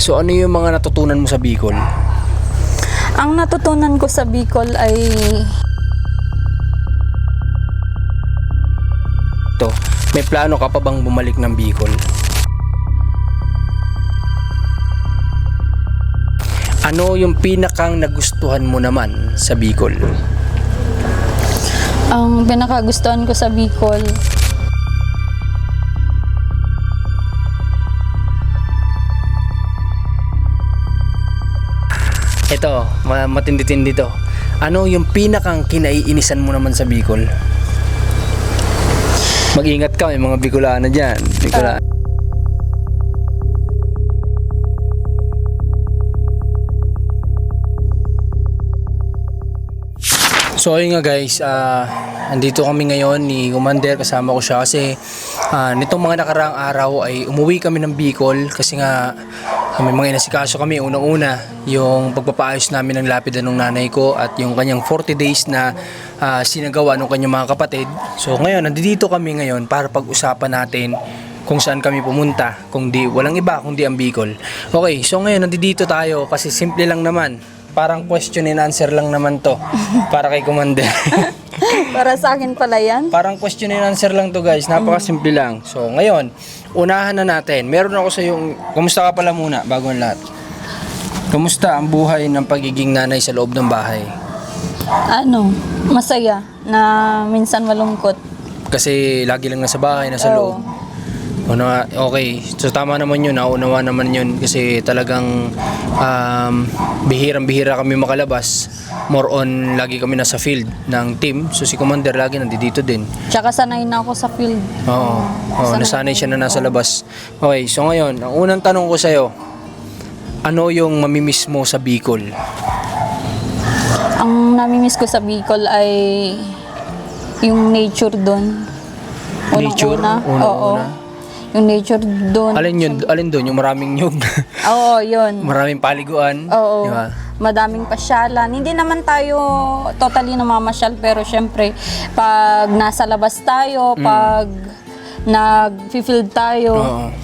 So ano yung mga natutunan mo sa Bicol? Ang natutunan ko sa Bicol ay To, may plano ka pa bang bumalik ng Bicol? Ano yung pinakang nagustuhan mo naman sa Bicol? ang pinakagustuhan ko sa Bicol. Ito, matindi-tindi to. Ano yung pinakang kinaiinisan mo naman sa Bicol? Mag-ingat ka, may mga Bicolano dyan. Bicolano. So ayun nga guys, andito kami ngayon ni Commander, kasama ko siya kasi nitong mga nakaraang araw ay umuwi kami ng Bicol kasi nga may mga inasikaso kami. Unang-una yung pagpapaayos namin ng lapida ng nanay ko at yung kanyang 40 days na sinagawa ng kanyang mga kapatid. So ngayon, nandito kami ngayon para pag-usapan natin kung saan kami pumunta, kung di walang iba kundi ang Bicol. Okay, so ngayon nandito tayo kasi simple lang naman. Parang question and answer lang naman to para kay Commander. Para sa akin pala yan. Parang question and answer lang to guys, napakasimple lang. So ngayon, unahan na natin. Meron ako sa yung, kumusta ka pala muna bago ang lahat? Kumusta ang buhay ng pagiging nanay sa loob ng bahay? Masaya na minsan malungkot. Kasi lagi lang nasa bahay, nasa loob. Okay, so tama naman yun, naunawa naman yun kasi talagang bihirang-bihira kami makalabas. More on, lagi kami nasa field ng team. So si Commander lagi nandito din. Tsaka sanay na ako sa field. Oo, nasanay siya na nasa labas. Okay, so ngayon, ang unang tanong ko sa'yo, ano yung mamimiss mo sa Bicol? Ang namimiss ko sa Bicol ay yung nature doon. Nature? Unang-una? Yung nature doon. Alin doon? Yung maraming nyug? Oo, yun. Maraming paliguan? Oo. Diba? Madaming pasyalan. Hindi naman tayo totally namamasyal, pero syempre, pag nasa labas tayo, pag nag-field tayo,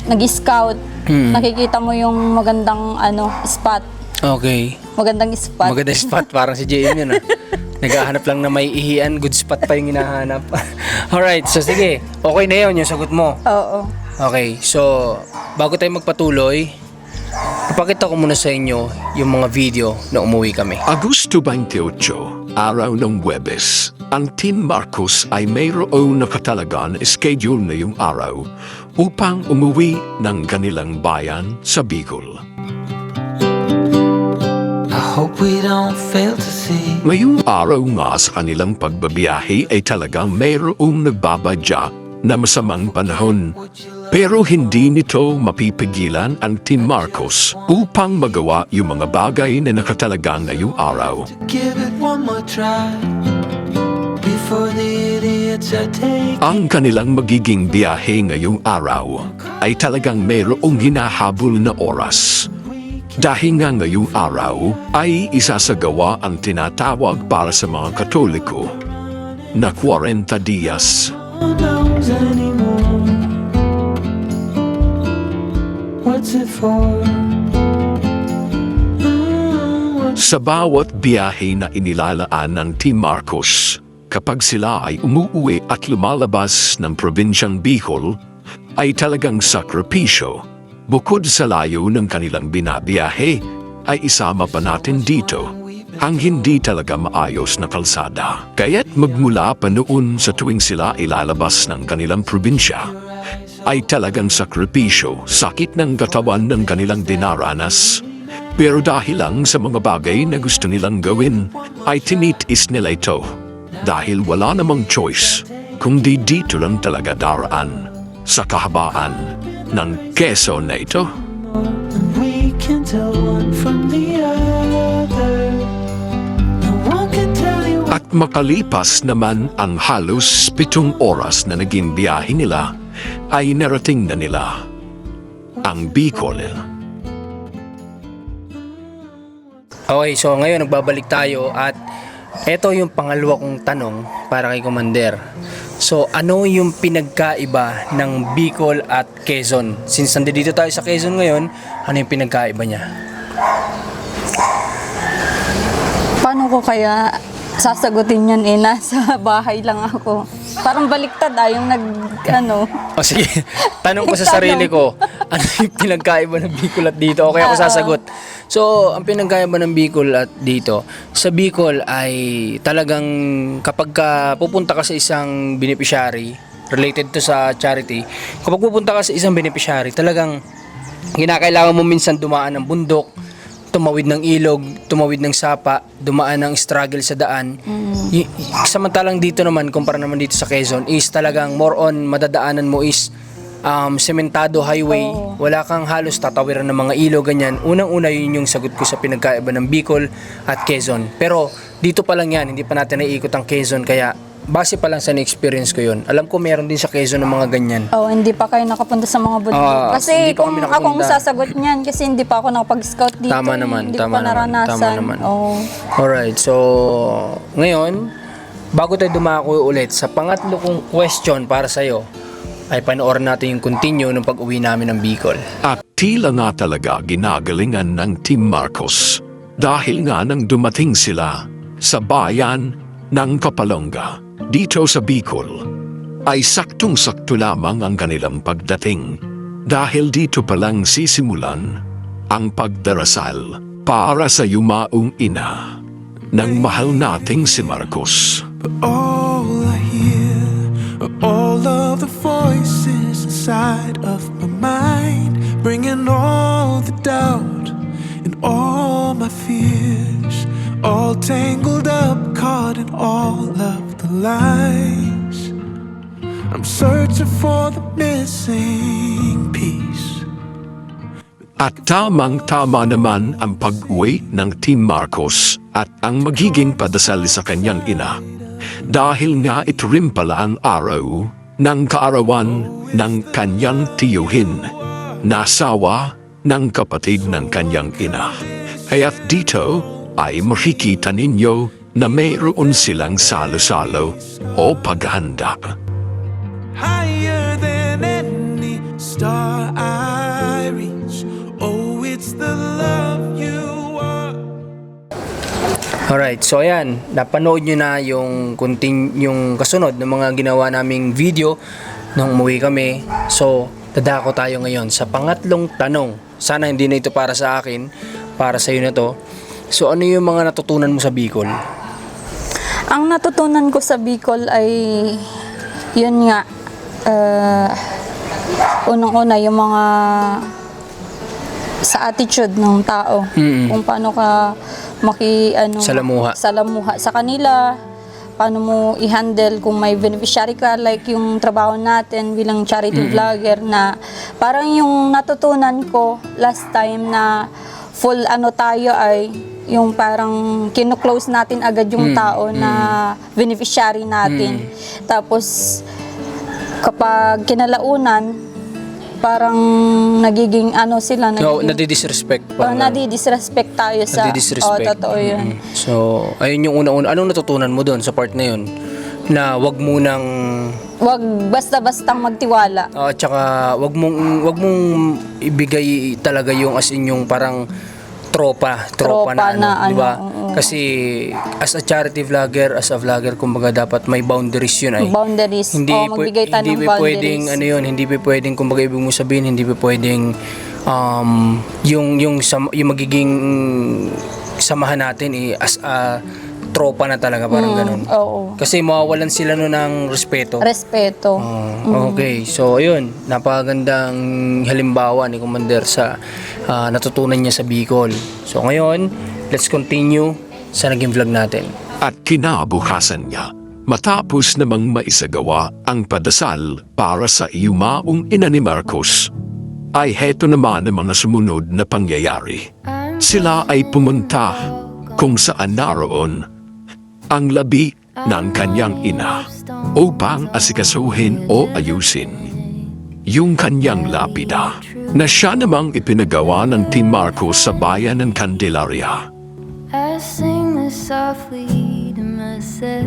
nag-scout, nakikita mo yung magandang spot. Okay. Magandang spot. Magandang spot, parang si JM yun Naghahanap lang na may ihian, good spot pa yung hinahanap. Alright, so sige, okay na yun yung sagot mo. Oo. Okay, so bago tayo magpatuloy, ipakita ko muna sa inyo yung mga video na umuwi kami. Agosto 28, araw ng Huwebes, ang Team Marcos ay mayroong nakatalagang schedule na yung araw upang umuwi ng kanilang bayan sa Bicol. Hope we don't fail to see. Ngayong araw nga sa kanilang pagbabiyahe ay talagang mayroong nagbabadya na masamang panahon. Pero hindi nito mapipigilan ang Team Marcos upang magawa yung mga bagay na nakatalagang ngayong araw. Give it one more try before the idiots are taken. Ang kanilang magiging biyahe ngayong araw ay talagang mayroong hinahabol na oras. Dahil nga ngayong araw ay isasagawa ang tinatawag para sa mga Katoliko na 40 dias. Who knows anymore? What's it for? Sa bawat biyahe na inilalaan ng Team Marcos, kapag sila ay umuuwi at lumalabas ng probinsyang Bicol, ay talagang sakripisyo. Bukod sa layo ng kanilang binabiyahe, ay isama pa natin dito ang hindi talaga maayos na kalsada. Kaya't magmula pa noon sa tuwing sila ilalabas ng kanilang probinsya, ay talagang sakripisyo, sakit ng katawan ng kanilang dinaranas. Pero dahil lang sa mga bagay na gusto nilang gawin, ay tinitis nila ito. Dahil wala namang choice, kundi dito lang talaga daraan sa kahabaan ng Quezon na ito. We can tell one from the other. No one can tell you. At makalipas naman ang halos 7 oras na naging biyahe nila, ay narating na nila ang Bicol. Okay, so ngayon nagbabalik tayo at eto yung pangalawa kong tanong para kay Commander. So, ano yung pinagkaiba ng Bicol at Quezon? Since nandito tayo sa Quezon ngayon, ano yung pinagkaiba niya? Paano ko kaya sasagutin yun, nasa bahay lang ako. Parang baliktad yung O sige, tanong ko sa sarili ko, ano yung pinagkaiba ng Bicol at dito? Okay ako sasagot. So, ang pinagkaiba ng Bicol at dito, sa Bicol ay talagang kapag pupunta ka sa isang beneficiary, related to sa charity, kapag pupunta ka sa isang beneficiary, talagang kinakailangan mo minsan dumaan ng bundok, tumawid ng ilog, tumawid ng sapa, dumaan ng struggle sa daan. Samantalang dito naman, kumpara naman dito sa Quezon, is talagang more on madadaanan mo is sementado highway. Wala kang halos tatawiran ng mga ilog, ganyan. Unang-una yun yung sagot ko sa pinagkaiba ng Bicol at Quezon. Pero dito pa lang yan, hindi pa natin naiikot ang Quezon, kaya base pa lang sa na-experience ko yun. Alam ko meron din sa Quezon ng mga ganyan. Hindi pa kayo nakapunta sa mga bundok. Kasi hindi pa kung kami akong nakapunta. sasagot niyan, kasi hindi pa ako nakapag-scout dito. Tama naman, hindi tama ko pa naman, naranasan. tama naman. Oo. Alright, so ngayon, bago tayo dumako ulit sa pangatlo kong question para sa'yo, ay panoorin natin yung continue ng pag-uwi namin ng Bicol. At tila nga talaga ginagalingan ng Team Marcos dahil nga nang dumating sila sa bayan ng Kapalonga dito sa Bicol ay saktong-sakto lamang ang kanilang pagdating dahil dito palang sisimulan ang pagdarasal para sa yumaong ina ng mahal nating si Marcos. All I hear are all of the voices inside of my mind, bringing all the doubt and all my fears, all tangled up, caught in all of the lies. I'm searching for the missing piece. At tamang-tama naman ang pag-uwi ng Team Marcos at ang magiging padasal sa kanyang ina. Dahil nga ito rin pala ang araw ng kaarawan ng kanyang tiyuhin, nasawa ng kapatid ng kanyang ina. Kaya't dito ay makikita ninyo na mayroon silang salo-salo o paghanda. Higher than any star I reach. Oh, it's the love you are. Alright, so ayan, napanood nyo na yung kasunod ng mga ginawa naming video nung umuwi kami. So, dadako tayo ngayon sa pangatlong tanong. Sana hindi na ito para sa akin, para sa iyo na to. So, ano yung mga natutunan mo sa Bicol? Ang natutunan ko sa Bicol ay yun nga, unang-una yung mga sa attitude ng tao. Kung paano ka Salamuha. salamuha sa kanila, paano mo i-handle kung may beneficiary ka, like yung trabaho natin bilang charity vlogger, na parang yung natutunan ko last time na full tayo ay yung parang kino-close natin agad yung tao na beneficiary natin. Tapos kapag kinalaunan, parang nagiging sila, Nadidisrespect. nadidisrespect tayo sa Nadidisrespect. totoo yun. So, ayun yung una-una. Anong natutunan mo doon sa part na yun? Na wag mo nang Wag basta-bastang magtiwala. tsaka wag mong ibigay talaga yung as in yung parang tropa na di ba? Kasi as a charity vlogger, as a vlogger, kumbaga dapat may boundaries yun ay. Boundaries. Magbigay tayo ng boundaries. Hindi pwedeng kumbaga ibig mo sabihin, hindi pwedeng yung magiging samahan natin as a tropa na talaga, parang ganun. Oo. Kasi mawawalan sila nun ng respeto. Respeto. Okay, so ayun, napakagandang halimbawa ni Commander sa natutunan niya sa Bicol. So ngayon, let's continue sa naging vlog natin. At kinabukasan niya, matapos namang maisagawa ang padasal para sa yumaong ina ni Marcos, ay heto naman ang mga sumunod na pangyayari. Sila ay pumunta kung saan naroon ang labi ng kanyang ina upang asikasuhin o ayusin yung kanyang lapida na siya namang ipinagawa ng Team Marcos sa bayan ng Candelaria. I sing this softly to myself.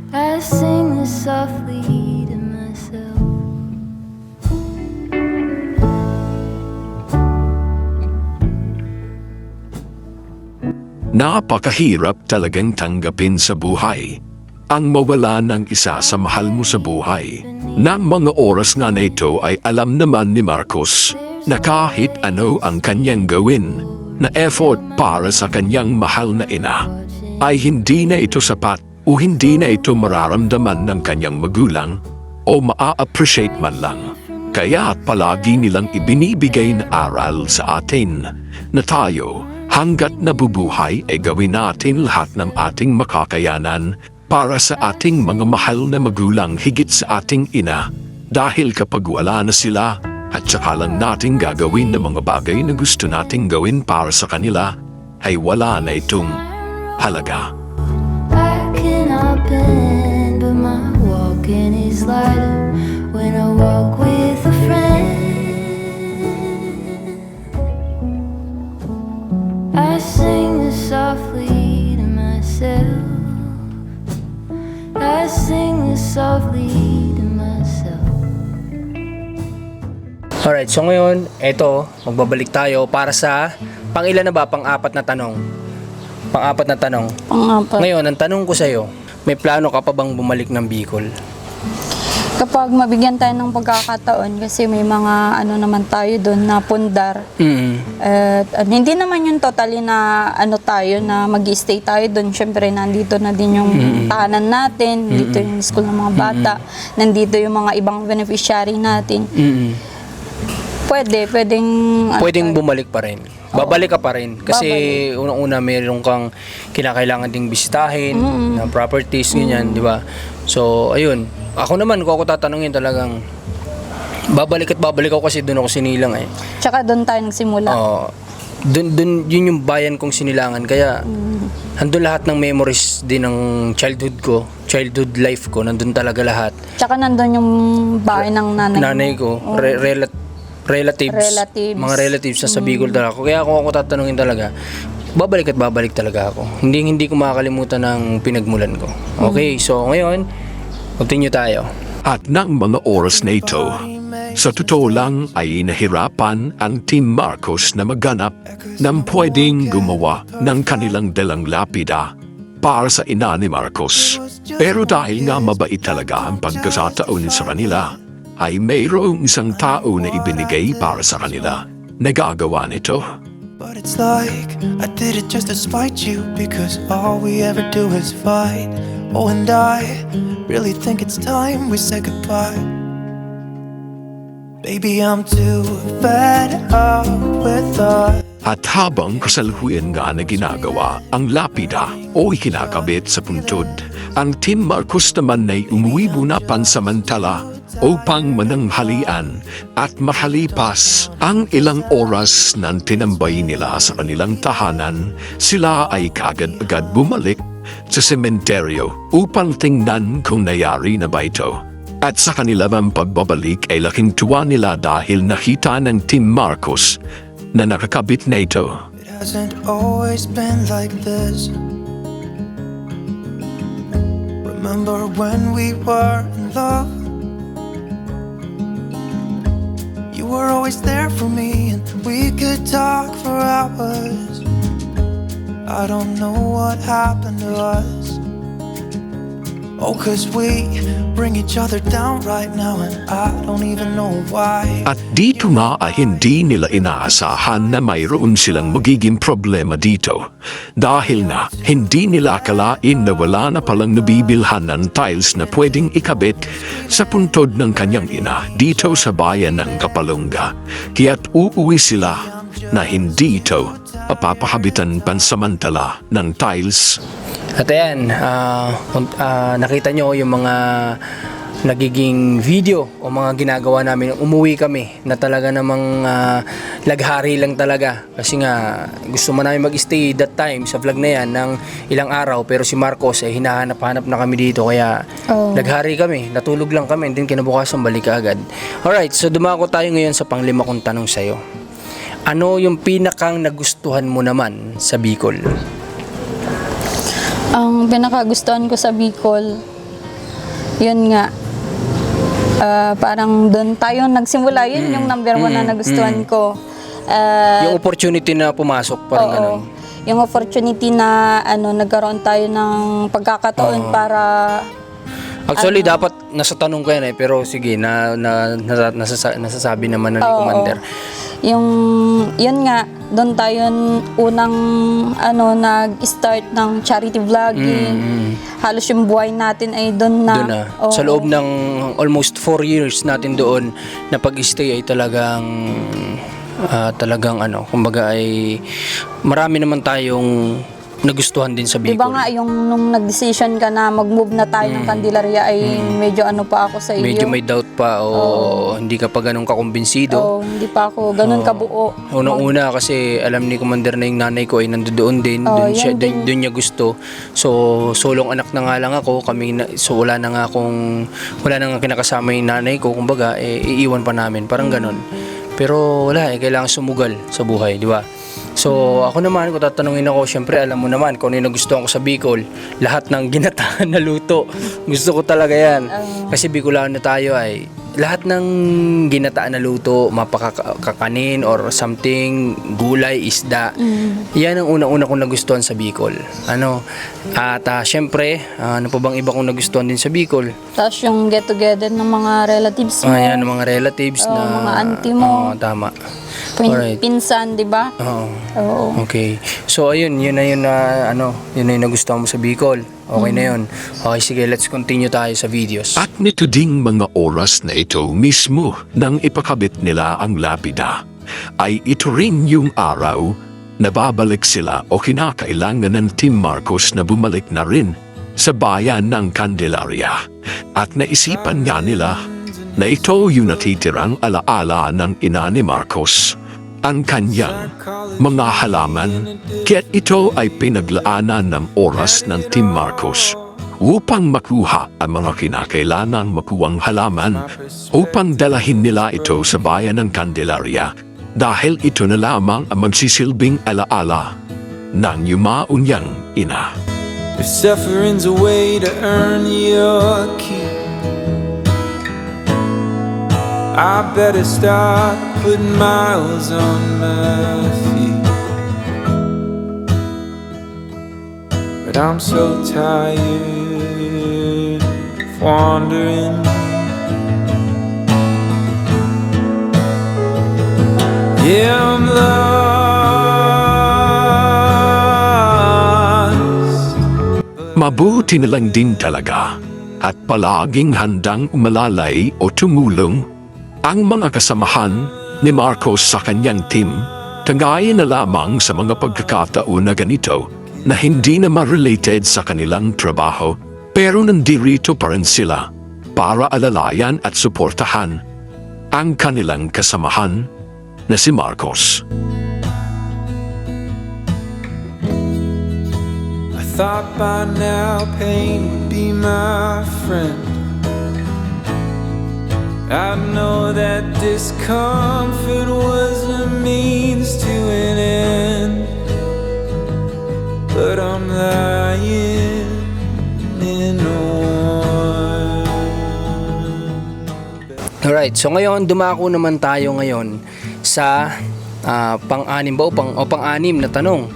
I sing this softly to myself. Napakahirap talagang tanggapin sa buhay ang mawala ng isa sa mahal mo sa buhay. Nang mga oras nga na ito ay alam naman ni Marcos na kahit ano ang kanyang gawin na effort para sa kanyang mahal na ina ay hindi na ito sapat o hindi na ito mararamdaman ng kanyang magulang o maa-appreciate man lang. Kaya palagi nilang ibinibigay na aral sa atin na tayo hanggat nabubuhay ay gawin natin lahat ng ating makakayanan para sa ating mga mahal na magulang higit sa ating ina. Dahil kapag wala na sila at saka lang natin gagawin ng mga bagay na gusto nating gawin para sa kanila, ay wala na itong halaga. I cannot bend, but my walking is lighter when I walk with a friend. I sing this softly to myself. I sing this softly to myself. Alright, so ngayon, eto, magbabalik tayo para sa pang-ilan na ba? Pang-apat na tanong. Pang-apat na tanong. Pang-apat. Ngayon, ang tanong ko sa'yo, may plano ka pa bang bumalik ng Bicol? Kapag mabigyan tayo ng pagkakataon, kasi may mga ano naman tayo doon na pundar. At hindi naman yung totally na ano tayo, na mag-stay tayo doon. Syempre, nandito na din yung tahanan natin, dito yung school ng mga bata, nandito yung mga ibang beneficiary natin. Pwedeng Pwedeng bumalik pa rin. Babalik ka pa rin. Kasi unang-una, mayroon kang kinakailangan ding bisitahin, na properties, ganyan, di ba? So, ayun. Ako naman, kung ako tatanungin talagang, babalik at babalik ako kasi doon ako sinilang eh. Tsaka doon tayo nagsimula. Yun yung bayan kong sinilangan. Kaya, andun lahat ng memories din ng childhood life ko, nandun talaga lahat. Tsaka nandun yung bahay ng Nanay ko, relatives, mga relatives na sa Bicol talaga ako. Kaya kung ako tatanungin talaga, babalik at babalik talaga ako. Hindi ko makakalimutan ng pinagmulan ko. Okay, so ngayon, continue tayo. At ng mga oras na ito, sa totoo lang ay nahirapan ang Team Marcos na maghanap ng pwedeng gumawa ng kanilang dalang lapida para sa ina ni Marcos. Pero dahil nga mabait talaga ang pagkakataon sa kanila, ay mayroong isang tao na ibinigay para sa kanila. Nagagawa nito. But it's like I did it just to spite you, because all we ever do is fight. Oh, and I really think it's time we say goodbye. Baby, I'm too fed up with us. At habang kasalukuyan nga na ginagawa ang lapida o ikinakabit sa puntod, ang Team Marcos naman ay umuwi muna pansamantala upang mananghalian at makalipas ang ilang oras ng tinambay nila sa kanilang tahanan, sila ay kagad-agad bumalik sa sementeryo upang tingnan kung nangyari na ba ito. At sa kanilang pagbabalik ay laking tuwa nila dahil nakita ng Team Marcos na nakakabit na ito. It hasn't always been like this. Remember when we were in love? You were always there for me and we could talk for hours. I don't know what happened to us. Oh, 'cause we bring each other down right now and I don't even know why. At dito nga ay hindi nila inaasahan na mayroon silang magiging problema dito. Dahil nga hindi nila akalain na wala na palang nabibilhan ng tiles na pwedeng ikabit sa puntod ng kanyang ina dito sa bayan ng Kapalonga. Kaya't uuwi sila na hindi ito papahabitan pansamantala ng tiles. At ayan, nakita nyo yung mga nagiging video o mga ginagawa namin. Umuwi kami na talaga namang laghari lang talaga. Kasi nga gusto mo namin mag-stay that time sa vlog na yan ng ilang araw. Pero si Marcos ay hinahanap-hanap na kami dito. Kaya laghari kami, natulog lang kami. Then kinabukasan balik agad. Alright, so dumako tayo ngayon sa panglima kong tanong sa'yo. Ano yung pinakang nagustuhan mo naman sa Bicol? Ang pinakagustuhan ko sa Bicol, yun nga, parang doon tayo nagsimula. Yun yung number one na nagustuhan ko. Yung opportunity na pumasok, parang ganun. Yung opportunity na nagkaroon tayo ng pagkakataon para Actually, dapat nasa tanong ko yan pero sige, nasasabi naman na ni Commander. Yun nga, doon tayo unang nag-start ng charity vlogging. Halos yung buhay natin ay doon na. Doon na. Sa loob ng almost 4 years natin doon na pag-stay ay talagang kumbaga ay marami naman tayong nagustuhan din sa Bicol. Diba nga nung nag-decision ka na mag-move na tayo ng Candelaria ay medyo pa ako sa iyo. Medyo may doubt pa o hindi ka pa ganun kakumbinsido. Hindi pa ako ganun kabuo. Unang-una kasi alam ni Commander na yung nanay ko ay nandoon din. Doon niya gusto. So, solong anak na nga lang ako. So, wala na nga kinakasama yung nanay ko. Kumbaga, iiwan pa namin. Parang ganun. Pero wala kailangan sumugal sa buhay, di ba? So, ako naman, kung tatanungin ako, syempre, alam mo naman kung ano yung nagustuhan ko sa Bicol. Lahat ng ginataan na luto. Gusto ko talaga yan. Kasi Bicolano tayo ay lahat ng ginataan na luto, mapakakanin or something, gulay, isda. Yan ang una-una kong nagustuhan sa Bicol. At syempre, ano pa bang iba kong nagustuhan din sa Bicol? Tapos yung get-together ng mga relatives mo. Yan, ng mga relatives na mga auntie mo. Tama. Pinsan, di ba? Oo. Okay. So ayun, yun na yung nagustuhan mo sa Bicol. Okay na yun. Okay, sige, let's continue tayo sa videos. At nito ding mga oras na ito mismo nang ipakabit nila ang lapida, ay ito rin yung araw na babalik sila o kinakailangan ng Team Marcos na bumalik na rin sa bayan ng Candelaria. At naisipan nga nila na ito yung natitirang alaala ng ina ni Marcos, ang kanyang mga halaman, kaya't ito ay pinaglaanan ng oras ng Team Marcos upang makuha ang mga kinakailangang makuwang halaman upang dalahin nila ito sa bayan ng Candelaria dahil ito na lamang ang magsisilbing alaala ng yumaon niyang ina. If suffering's a way to earn your keep, I better start putting miles on my feet. But I'm so tired of wandering. Yeah, I'm lost. Mabuti na lang din talaga at palaging handang umalalay o tumulong ang mga kasamahan ni Marcos sa kanyang team, kagaya na lamang sa mga pagkakataon na ganito na hindi na ma-related sa kanilang trabaho pero nandirito pa rin sila para alalayan at suportahan ang kanilang kasamahan na si Marcos. I thought by now pain would be my friend. I know that discomfort was a means to an end, but I'm lying in one. Alright, so ngayon, dumako naman tayo ngayon sa pang-anim ba o pang-anim na tanong.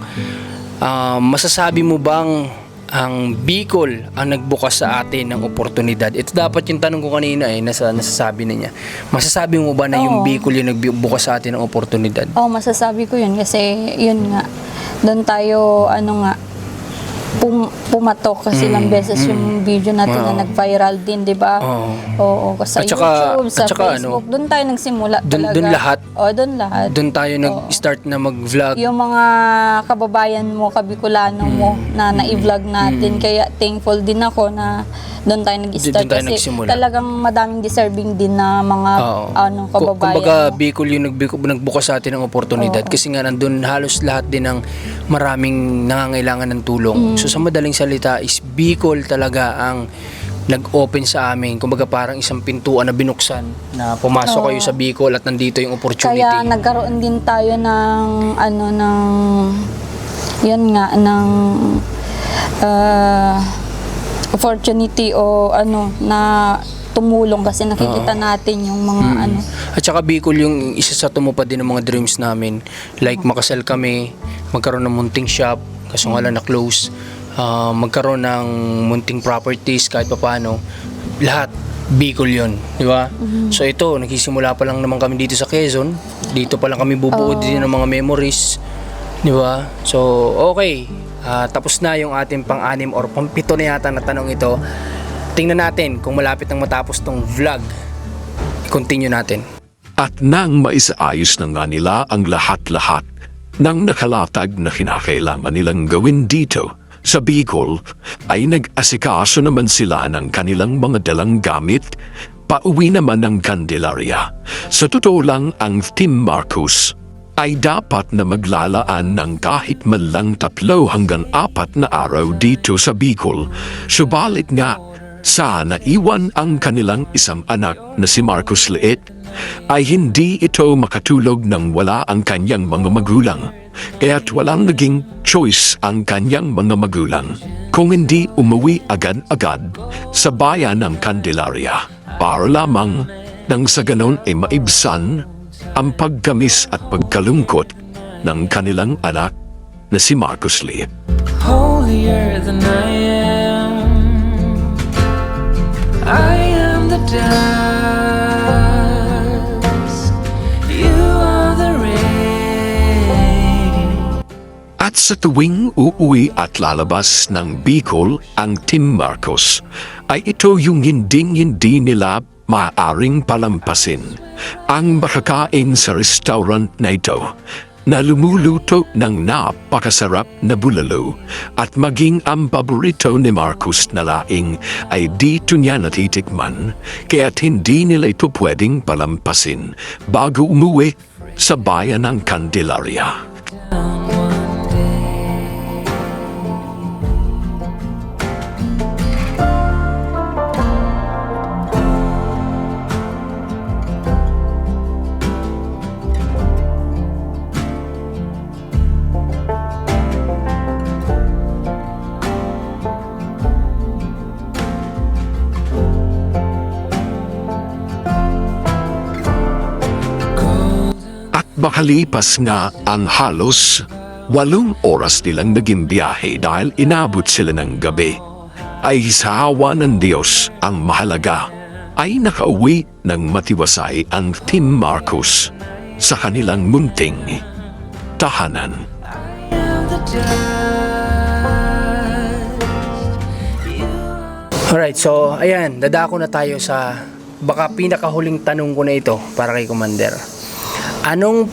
Masasabi mo bang ang Bicol ang nagbukas sa atin ng oportunidad? Ito dapat yung tanong ko kanina nasasabi na niya. Masasabi mo ba na yung Bicol yung nagbukas sa atin ng oportunidad? Masasabi ko yun kasi yun nga, doon tayo pumatok kasi ilang beses yung video natin na nag-viral din, di ba? Oo, sa YouTube, sa Facebook. Doon tayo nagsimula talaga. Doon lahat? Doon lahat. Doon tayo nag-start na mag-vlog? Yung mga kababayan mo, kabikulano mo na na-i-vlog natin. Kaya thankful din ako na doon tayo nag-start kasi nagsimula. Talagang madaming deserving din na mga kababayan. Kumbaga, Bicol yung nagbukas sa atin ng oportunidad kasi nga nandun halos lahat din ng maraming nangangailangan ng tulong. So sa madaling salita is Bicol talaga ang nag-open sa amin. Kumbaga parang isang pintuan na binuksan na pumasok kayo sa Bicol at nandito yung opportunity. Kaya nagkaroon din tayo ng opportunity o ano na tumulong kasi nakikita natin yung mga ano. At saka Bicol yung isa sa tumupad din ng mga dreams namin. Like makasal kami, magkaroon ng munting shop, kaso nga lang na close. Magkaroon ng munting properties kahit papaano. Lahat Bicol yun, di ba? So ito, nagsisimula pa lang naman kami dito sa Quezon. Dito pa lang kami bubuo din ng mga memories, di ba? So okay, tapos na yung ating pang-anim or pang-pito na yata na tanong ito. Tingnan natin kung malapit nang matapos tong vlog. I-continue natin. At nang maisaayos na nga nila ang lahat-lahat ng nakalatag na kinakailangan nilang gawin dito sa Bicol, ay nag-asikaso naman sila ng kanilang mga dalang gamit. Pauwi naman ng Candelaria. Sa totoo lang, ang Team Marcos ay dapat na maglalaan ng kahit man lang 3 hanggang 4 na araw dito sa Bicol. Subalit nga, sa naiwan ang kanilang isang anak na si Marcos Liit, ay hindi ito makatulog nang wala ang kanyang mga magulang. Kaya't walang naging choice ang kanyang mga magulang kung hindi umuwi agad-agad sa bayan ng Candelaria para lamang nang sa ganon ay maibsan ang pagkamis at pagkalungkot ng kanilang anak na si Marcos Liit. Holier than I am. I am the dust. You are the rain. At sa tuwing uuwi at lalabas ng Bicol ang Team Marcos, ay ito yung hindi nila maaaring palampasin. Ang makakain sa restaurant na ito na lumuluto ng napakasarap na bulalo at maging ang paborito ni Marcos na laing ay dito niya natitikman, kaya't hindi nila ito pwedeng palampasin bago umuwi sa bayan ng Candelaria. Makalipas nga ang halos 8 oras nilang naging biyahe dahil inabot sila ng gabi, ay sa awa ng Diyos ang mahalaga ay nakauwi ng matiwasay ang Team Marcos sa kanilang munting tahanan. Alright, so ayan, dadako na tayo sa baka pinakahuling tanong ko na ito para kay Commander. Anong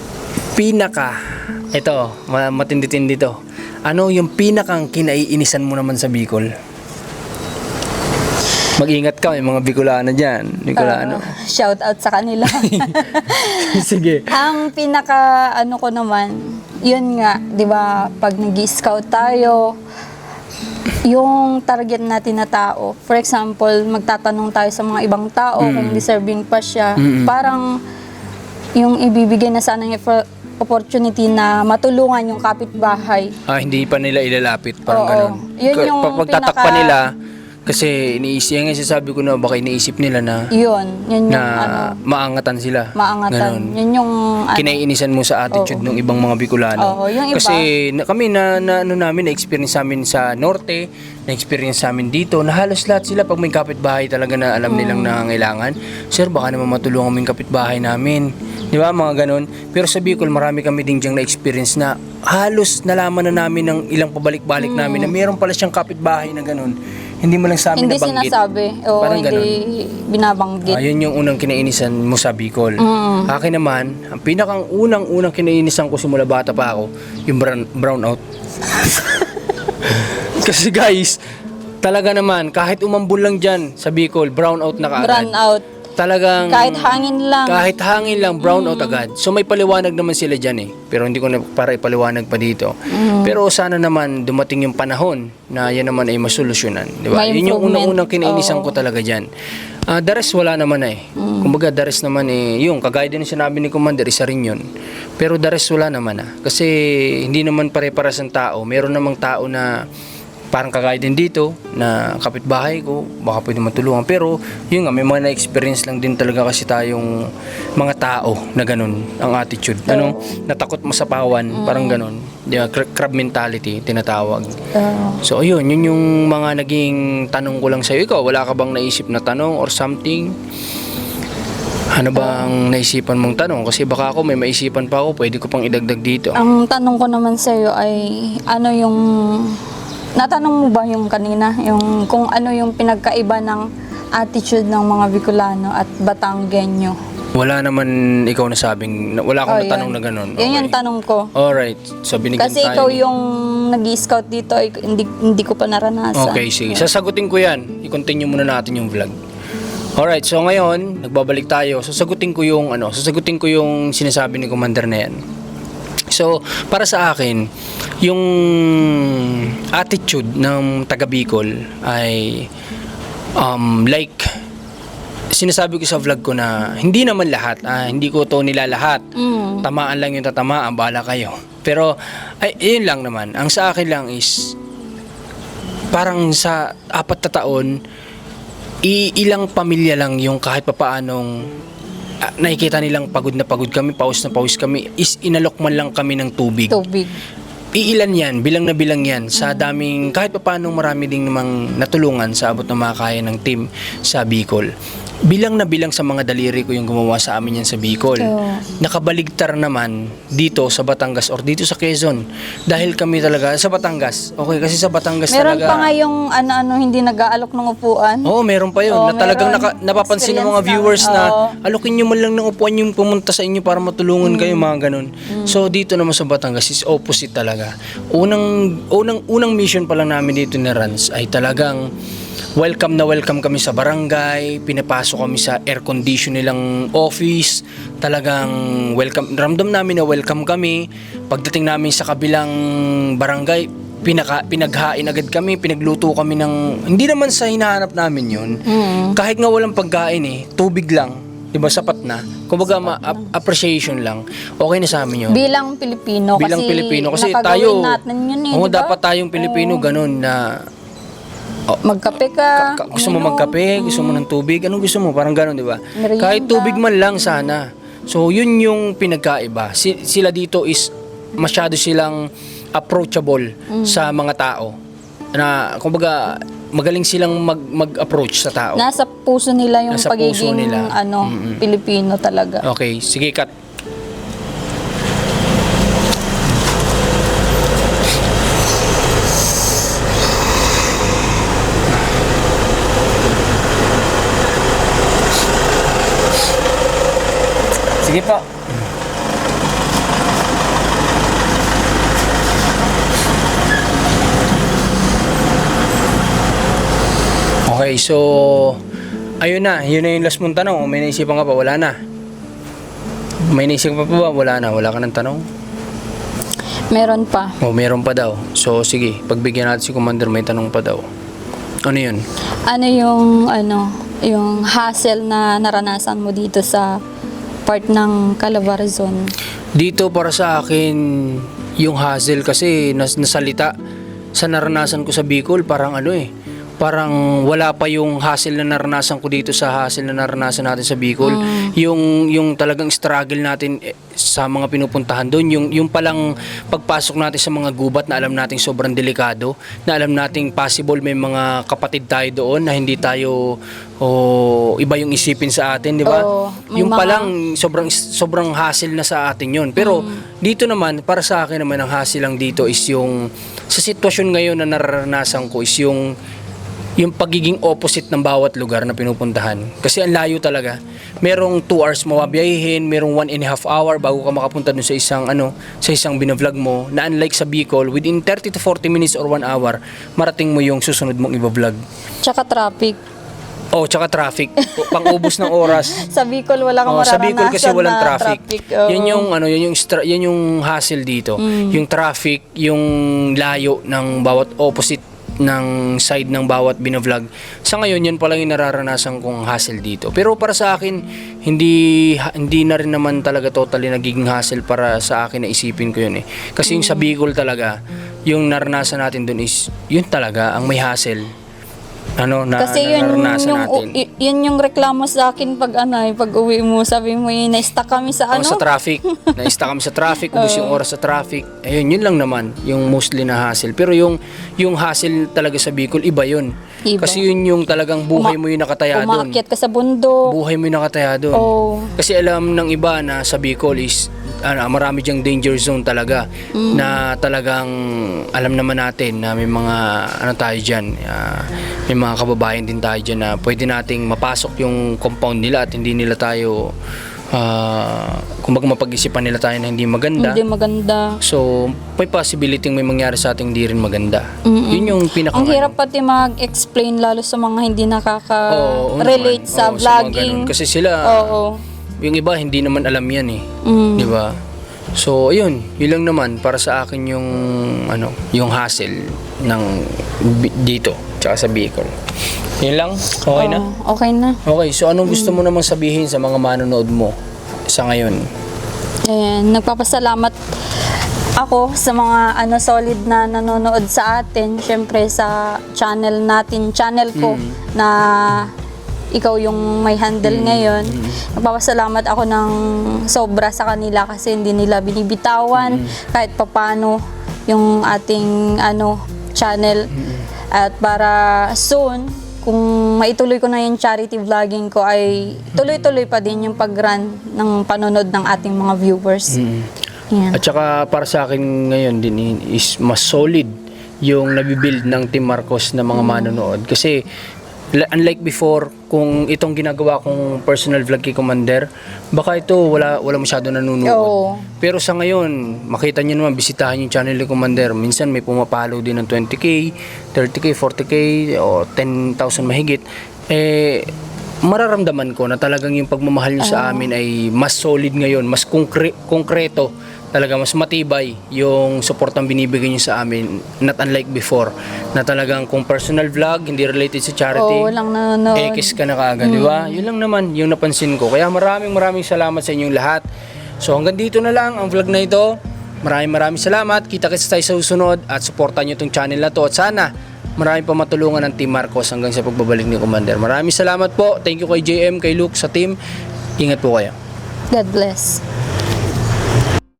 ito, matindi-tindi to. Ano yung pinakang kinaiinisan mo naman sa Bicol? Mag-ingat ka, may mga Bicolano dyan. Bicolano. Shout out sa kanila. Sige. Ang pinaka ano ko naman, yun nga, 'di ba, pag nag-scout tayo, yung target natin na tao. For example, magtatanong tayo sa mga ibang tao kung deserving pa siya. Parang yung ibibigay na sana yung opportunity na matulungan yung kapitbahay. Hindi pa nila ilalapit, parang Oo. ganun. Yun yung Pagtatakpan nila, kasi iniisip, yung sasabi ko na baka iniisip nila na yun yung na maangatan sila. maangatan. Ganun. Yun yung Kinaiinisan mo sa attitude ng ibang mga Bicolano. Oo, yung iba. Kasi kami na-experience namin sa Norte, na-experience namin dito, na halos lahat sila pag may kapitbahay talaga na alam nilang nangangailangan. Sir, baka naman matulungan mo yung kapitbahay namin. Di ba, mga ganun. Pero sa Bicol, marami kami din diyang na-experience na halos nalaman na namin ng ilang pabalik-balik namin na meron pala siyang kapitbahay na ganun. Hindi mo lang sa amin hindi nabanggit. sinasabi o Parang hindi binabanggit. Yun yung unang kinainisan mo sa Bicol. Akin naman, ang pinakang unang kinainisan ko simula bata pa ako, yung brownout. Kasi guys, talaga naman, kahit umambul lang dyan sa Bicol, brownout na kaagad. Run out. Talagang Kahit hangin lang. brownout agad. So may paliwanag naman sila dyan eh. Pero hindi ko na para ipaliwanag pa dito. Pero sana naman dumating yung panahon na yan naman ay masolusyonan. Di ba? May Yun yung improvement. unang kinainisan ko talaga dyan. The rest wala naman eh. Kumbaga the rest naman eh, yung kagaya din yung sinabi ni Commander, isa rin yun. Pero the rest wala naman Kasi hindi naman pare-paras ang tao. Meron namang tao na parang kagaya din dito na kapitbahay ko, baka pwede matulungan. Pero yun nga, may mga na-experience lang din talaga kasi tayong mga tao na ganun ang attitude. Ano, natakot masapawan, parang ganun. Crab mentality, tinatawag. So ayun, yun yung mga naging tanong ko lang sa'yo. Ikaw, wala ka bang naisip na tanong or something? Ano bang naisipan mong tanong? Kasi baka ako may maisipan pa ako, pwede ko pang idagdag dito. Ang tanong ko naman sa iyo ay ano yung natanong mo ba yung kanina yung kung ano yung pinagkaiba ng attitude ng mga Bicolano at Batanggenyo? Wala naman ikaw nasabing, wala akong natanong yun. na ganun. Yun yung tanong ko. Alright, so binigyan Kasi tayo. ikaw yung nag-scout dito ay hindi ko pa naranasan. Okay, sige. Sasagutin ko yan. I-continue muna natin yung vlog. Alright, so ngayon, nagbabalik tayo. Sasagutin ko yung sinasabi ni Commander na yan. So, para sa akin, yung attitude ng taga Bicol ay like sinasabi ko sa vlog ko na hindi naman lahat, hindi ko to nilalahat. Tamaan lang yung tatamaan, bahala kayo. Pero ay yun lang naman. Ang sa akin lang is parang sa 4 na taon ilang pamilya lang yung kahit papaanong nakikita nilang pagod na pagod kami, pawis na pawis kami, is inalok man lang kami ng tubig. Iilan yan, bilang na bilang yan sa daming, kahit papaanong marami ding namang natulungan sa abot na makakaya ng team sa Bicol. Bilang na bilang sa mga daliri ko yung gumawa sa amin yan sa Bicol. Nakabaligtar naman dito sa Batangas or dito sa Quezon. Dahil kami talaga sa Batangas. Okay, kasi sa Batangas Meron talaga. pa nga yung ano hindi nag-aalok ng upuan. Oo, meron pa yun. Oo, Na talagang meron. napapansin ng mga Experience viewers namin. na alokin nyo man lang ng upuan yung pumunta sa inyo para matulungan kayo, mga ganun. So, dito naman sa Batangas is opposite talaga. Unang mission pa lang namin dito ni Rans ay talagang welcome na welcome kami sa barangay, pinapasok kami sa air condition nilang office, talagang welcome, ramdam namin na welcome kami. Pagdating namin sa kabilang barangay, pinaghain agad kami, pinagluto kami ng, hindi naman sa hinahanap namin yun, kahit nga walang pagkain tubig lang, diba, sapat na. Kumbaga, appreciation lang. Okay na sa amin yun. Bilang Pilipino Kasi nakagawin tayo, natin yun oo, diba? dapat tayong Pilipino ganun na Magkape ka. gusto mo magkape, gusto mo ng tubig, anong gusto mo? Parang gano'n, di ba? Merienda. Kahit tubig man lang sana. So, yun yung pinagkaiba. Sila dito is masyado silang approachable sa mga tao. Na, kumbaga, magaling silang mag-approach sa tao. Nasa puso nila yung Nasa puso pagiging nila. Pilipino talaga. Okay, sige, cut. Sige po. Okay, so ayun na, yun na yung last mong tanong. May naisipan ka pa? Wala na. May naisipan pa ba? Wala na. Wala ka ng tanong? Meron pa. Meron pa daw. So sige, pagbigyan natin si Commander, may tanong pa daw. Ano yun? Yung hassle na naranasan mo dito sa part ng Calabarzon? Dito para sa akin, yung hassle kasi nasalita sa naranasan ko sa Bicol, parang parang wala pa yung hassle na naranasan ko dito sa hassle na naranasan natin sa Bicol. Yung talagang struggle natin sa mga pinupuntahan doon, yung palang pagpasok natin sa mga gubat na alam nating sobrang delikado, na alam nating possible may mga kapatid tayo doon na hindi tayo iba yung isipin sa atin, di ba? Yung palang sobrang hassle na sa atin yun. Pero dito naman, para sa akin naman, ang hassle lang dito is yung sa sitwasyon ngayon na nararanasan ko is yung pagiging opposite ng bawat lugar na pinupuntahan. Kasi ang layo talaga. Merong 2 hours mawabiyahin, merong 1.5 hour bago ka makapunta dun sa isang binavlog mo, na unlike sa Bicol, within 30 to 40 minutes or 1 hour, marating mo yung susunod mong ibavlog. Tsaka traffic. Tsaka traffic. Pang-ubos ng oras. Sa Bicol wala kang mararanasan. Sa Bicol kasi walang na traffic. Yan yung hassle dito. Yung traffic, yung layo ng bawat opposite ng side ng bawat binavlog. Sa ngayon, yan pala yung nararanasan kong hassle dito. Pero para sa akin, hindi na rin naman talaga totally nagiging hassle para sa akin na isipin ko yun eh. Kasi yung sa Bicol talaga, yung naranasan natin dun is, yun talaga ang may hassle. Kasi naranasan natin. yun yung reklamo sa akin pag uwi mo, sabi mo na-stuck kami sa Sa traffic. Na-stuck kami sa traffic, ubus yung oras sa traffic. Ayun, yun lang naman, yung mostly na hassle. Pero yung hassle talaga sa Bicol, iba yun. Iba. Kasi yun yung talagang buhay mo yung nakataya doon. Umaakyat ka sa bundok. Buhay mo yung nakataya doon. Oh. Kasi alam ng iba na sa Bicol is marami diyang danger zone talaga na talagang alam naman natin na may mga tayo dyan, may mga kababayan din tayo dyan na pwede nating mapasok yung compound nila at hindi nila tayo kumbaga mapag-isipan nila tayo na hindi maganda. Hindi maganda. So may possibility may mangyari sa ating hindi rin maganda. Yun yung pinaka Ang hirap pati mag-explain lalo sa mga hindi nakaka-relate Oo, sa mga vlogging. ganun. Kasi sila yung iba hindi naman alam yan eh. Di ba? So ayun, yun lang naman para sa akin yung hassle ng dito tsaka sa Bicol. Yun lang? Okay na? Okay na. Okay, so anong gusto mo namang sabihin sa mga manonood mo sa ngayon? Nagpapasalamat ako sa mga solid na nanonood sa atin. Syempre sa channel ko na ikaw yung may handle ngayon. Nagpapasalamat ako ng sobra sa kanila kasi hindi nila binibitawan kahit papano yung ating channel. At para soon, kung maituloy ko na yung charity vlogging ko ay tuloy-tuloy pa din yung pag-run ng panonood ng ating mga viewers. Yan. At saka para sa akin ngayon din is mas solid yung nabibuild ng Team Marcos na mga manonood. Kasi unlike before, kung itong ginagawa kong personal vlog kay Commander, baka ito wala masyado nanonood. Oo. Pero sa ngayon, makita niyo naman, bisitahin yung channel ni Commander. Minsan may pumapalo din ng 20k, 30k, 40k, o 10,000 mahigit. Mararamdaman ko na talagang yung pagmamahal niyo sa amin ay mas solid ngayon, mas konkreto. Talaga mas matibay yung suportang binibigay niyo sa amin, not unlike before na talagang kung personal vlog hindi related sa charity, walang nanonood. X ka na kaagad, di ba? Yun lang naman yung napansin ko. Kaya maraming salamat sa inyong lahat. So hanggang dito na lang ang vlog na ito. Maraming salamat. Kita-kits tayo sa susunod at suportahan niyo tong channel na to at sana marami pa matulungan ng Team Marcos hanggang sa pagbabalik ni Commander. Maraming salamat po. Thank you kay JM, kay Luke, sa team. Ingat po kayo. God bless.